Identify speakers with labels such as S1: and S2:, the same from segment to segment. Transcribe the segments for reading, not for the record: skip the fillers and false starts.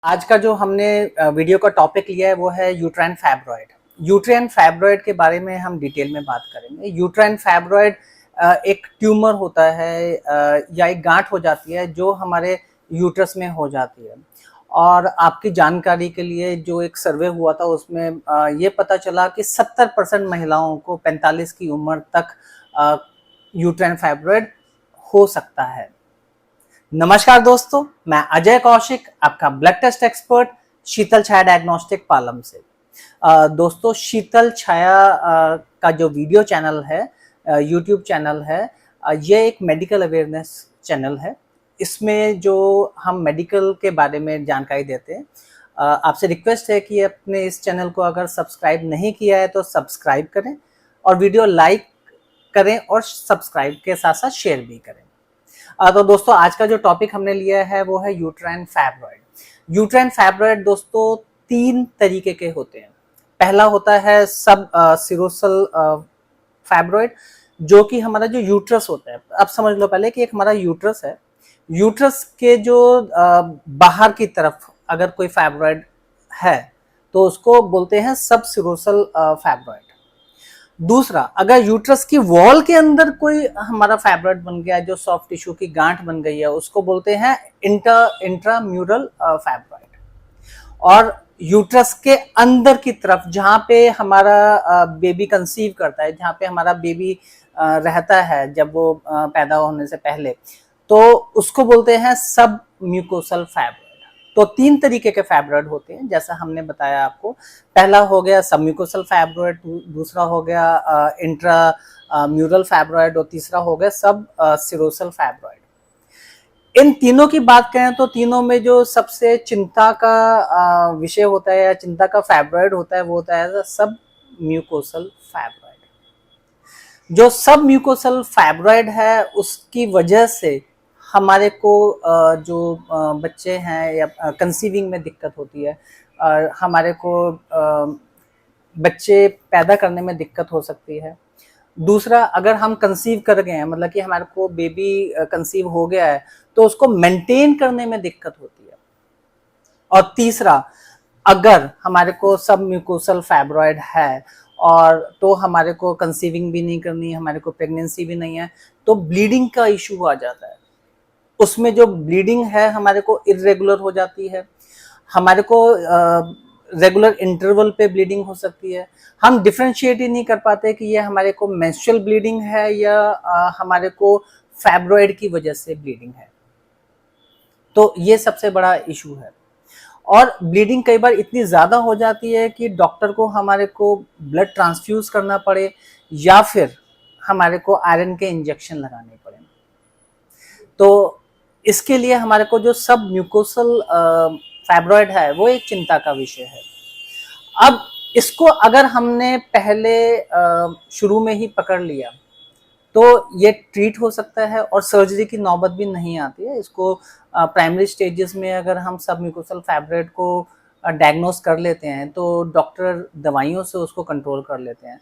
S1: आज का जो हमने वीडियो का टॉपिक लिया है वो है यूट्राइन फाइब्रॉइड। यूट्राइन फाइब्रॉइड के बारे में हम डिटेल में बात करेंगे। यूट्राइन फाइब्रॉइड एक ट्यूमर होता है या एक गांठ हो जाती है जो हमारे यूट्रस में हो जाती है। और आपकी जानकारी के लिए जो एक सर्वे हुआ था उसमें ये पता चला कि 70% महिलाओं को 45 की उम्र तक यूट्राइन फाइब्रॉइड हो सकता है। नमस्कार दोस्तों, मैं अजय कौशिक, आपका ब्लड टेस्ट एक्सपर्ट शीतल छाया डायग्नोस्टिक पालम से। दोस्तों, शीतल छाया का जो वीडियो चैनल है, यूट्यूब चैनल है, ये एक मेडिकल अवेयरनेस चैनल है। इसमें जो हम मेडिकल के बारे में जानकारी देते हैं। आपसे रिक्वेस्ट है कि अपने इस चैनल को अगर सब्सक्राइब नहीं किया है तो सब्सक्राइब करें और वीडियो लाइक करें और सब्सक्राइब के साथ साथ शेयर भी करें। तो दोस्तों, आज का जो टॉपिक हमने लिया है वो है यूट्राइन फाइब्रॉइड। यूट्राइन फाइब्रॉइड दोस्तों 3 तरीके के होते हैं। पहला होता है सब सिरोसल फाइब्रॉइड, जो कि हमारा जो यूट्रस होता है। अब समझ लो पहले कि एक हमारा यूट्रस है। यूट्रस के जो बाहर की तरफ अगर कोई फाइब्रॉइड है तो उसको बोलते हैं सब सिरोसल फाइब्रॉइड। दूसरा, अगर यूट्रस की वॉल के अंदर कोई हमारा फाइब्रॉइड बन गया, जो सॉफ्ट टिश्यू की गांठ बन गई है, उसको बोलते हैं इंट्राम्यूरल फाइब्रॉइड। और यूट्रस के अंदर की तरफ जहां पे हमारा बेबी कंसीव करता है, जहां पे हमारा बेबी रहता है जब वो पैदा होने से पहले, तो उसको बोलते हैं सब म्यूकोसल फाइब्रॉइड। तो 3 तरीके के फाइब्रॉइड होते हैं, जैसा हमने बताया आपको। पहला हो गया सबम्यूकोसल फाइब्रॉइड, दूसरा हो गया इंट्रा म्यूरल फाइब्रॉइड और तीसरा हो गया सब सिरोसल फाइब्रॉइड। इन तीनों की बात करें तो तीनों में जो सबसे चिंता का विषय होता है या चिंता का फाइब्रॉइड होता है वो होता है सब म्यूकोसल फाइब्रॉइड। जो सब म्यूकोसल फाइब्रॉइड है उसकी वजह से हमारे को जो बच्चे हैं या कंसीविंग में दिक्कत होती है, और हमारे को बच्चे पैदा करने में दिक्कत हो सकती है। दूसरा, अगर हम कंसीव कर गए हैं, मतलब कि हमारे को बेबी कंसीव हो गया है, तो उसको मेंटेन करने में दिक्कत होती है। और तीसरा, अगर हमारे को सब म्यूकोसल फाइब्रॉइड है और तो हमारे को कंसीविंग भी नहीं करनी है, हमारे को प्रेगनेंसी भी नहीं है, तो ब्लीडिंग का इशू आ जाता है। उसमें जो ब्लीडिंग है हमारे को इरेगुलर हो जाती है, हमारे को रेगुलर इंटरवल पे ब्लीडिंग हो सकती है। हम डिफरेंशिएट ही नहीं कर पाते कि ये हमारे को मेंस्ट्रुअल ब्लीडिंग है या हमारे को फाइब्रॉइड की वजह से ब्लीडिंग है। तो ये सबसे बड़ा इशू है। और ब्लीडिंग कई बार इतनी ज़्यादा हो जाती है कि डॉक्टर को हमारे को ब्लड ट्रांसफ्यूज करना पड़े या फिर हमारे को आयरन के इंजेक्शन लगाने पड़े। तो इसके लिए हमारे को जो सब म्यूकोसल फाइब्रॉइड है वो एक चिंता का विषय है। अब इसको अगर हमने पहले शुरू में ही पकड़ लिया तो ये ट्रीट हो सकता है और सर्जरी की नौबत भी नहीं आती है। इसको प्राइमरी स्टेजेस में अगर हम सब म्यूकोसल फाइब्रॉइड को डायग्नोस कर लेते हैं तो डॉक्टर दवाइयों से उसको कंट्रोल कर लेते हैं।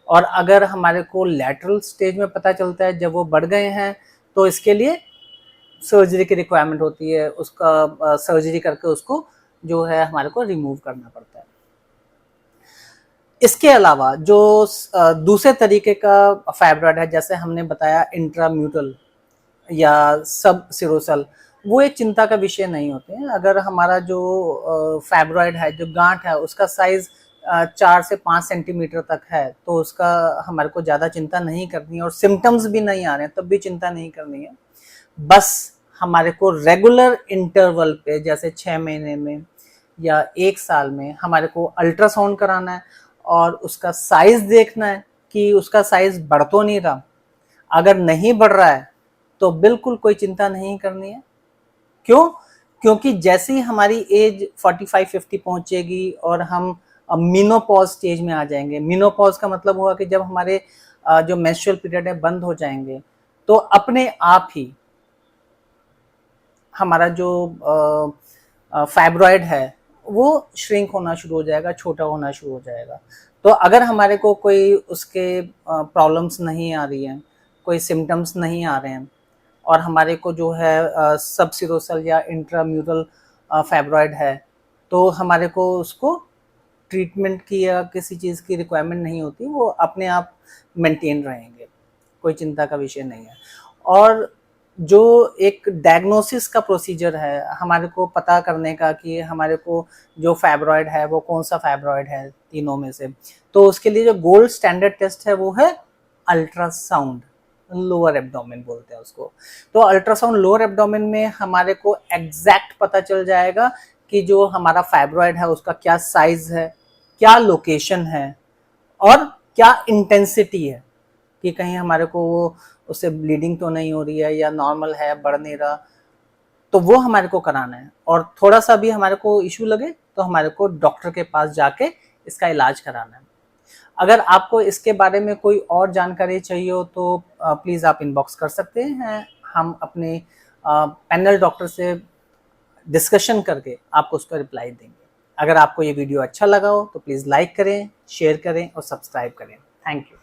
S1: और अगर हमारे को लैटरल स्टेज में पता चलता है, जब वो बढ़ गए हैं, तो इसके लिए सर्जरी की रिक्वायरमेंट होती है। उसका सर्जरी करके उसको जो है हमारे को रिमूव करना पड़ता है। इसके अलावा जो दूसरे तरीके का फाइब्रॉइड है, जैसे हमने बताया इंट्राम्यूरल या सब सिरोसल, वो एक चिंता का विषय नहीं होते हैं। अगर हमारा जो फाइब्रॉइड है, जो गांठ है, उसका साइज 4 से 5 सेंटीमीटर तक है, तो उसका हमारे को ज़्यादा चिंता नहीं करनी है और सिम्टम्स भी नहीं आ रहे हैं तब भी चिंता नहीं करनी है। बस हमारे को रेगुलर इंटरवल पे, जैसे 6 महीने में या 1 साल में, हमारे को अल्ट्रासाउंड कराना है और उसका साइज देखना है कि उसका साइज बढ़ तो नहीं रहा। अगर नहीं बढ़ रहा है तो बिल्कुल कोई चिंता नहीं करनी है। क्यों? क्योंकि जैसे ही हमारी एज 45-50 पहुंचेगी और हम मीनोपॉज स्टेज में आ जाएंगे। मीनोपॉज का मतलब हुआ कि जब हमारे जो मेंस्ट्रुअल पीरियड है बंद हो जाएंगे, तो अपने आप ही हमारा जो फाइब्रॉइड है वो श्रिंक होना शुरू हो जाएगा, छोटा होना शुरू हो जाएगा। तो अगर हमारे को कोई उसके प्रॉब्लम्स नहीं आ रही हैं, कोई सिम्टम्स नहीं आ रहे हैं और हमारे को जो है सब सिरोसल या इंट्राम्यूरल फैब्रॉयड है तो हमारे को उसको ट्रीटमेंट की या किसी चीज़ की रिक्वायरमेंट नहीं होती, वो अपने आप मेंटेन रहेंगे, कोई चिंता का विषय नहीं है। और जो एक डायग्नोसिस का प्रोसीजर है हमारे को पता करने का कि हमारे को जो फैब्रॉयड है वो कौन सा फैब्रॉयड है तीनों में से, तो उसके लिए जो गोल्ड स्टैंडर्ड टेस्ट है वो है अल्ट्रासाउंड, लोअर एब्डोमेन बोलते हैं उसको। तो अल्ट्रासाउंड लोअर एब्डोमेन में हमारे को एग्जैक्ट पता चल जाएगा कि जो हमारा फैब्रॉयड है उसका क्या साइज है, क्या लोकेशन है और क्या इंटेंसिटी है, कि कहीं हमारे को वो उससे ब्लीडिंग तो नहीं हो रही है या नॉर्मल है, बढ़ नहीं रहा, तो वो हमारे को कराना है। और थोड़ा सा भी हमारे को इशू लगे तो हमारे को डॉक्टर के पास जाके इसका इलाज कराना है। अगर आपको इसके बारे में कोई और जानकारी चाहिए हो तो प्लीज़ आप इनबॉक्स कर सकते हैं, हम अपने पैनल डॉक्टर से डिस्कशन करके आपको उसका रिप्लाई देंगे। अगर आपको ये वीडियो अच्छा लगा हो तो प्लीज़ लाइक करें, शेयर करें और सब्सक्राइब करें। Thank you.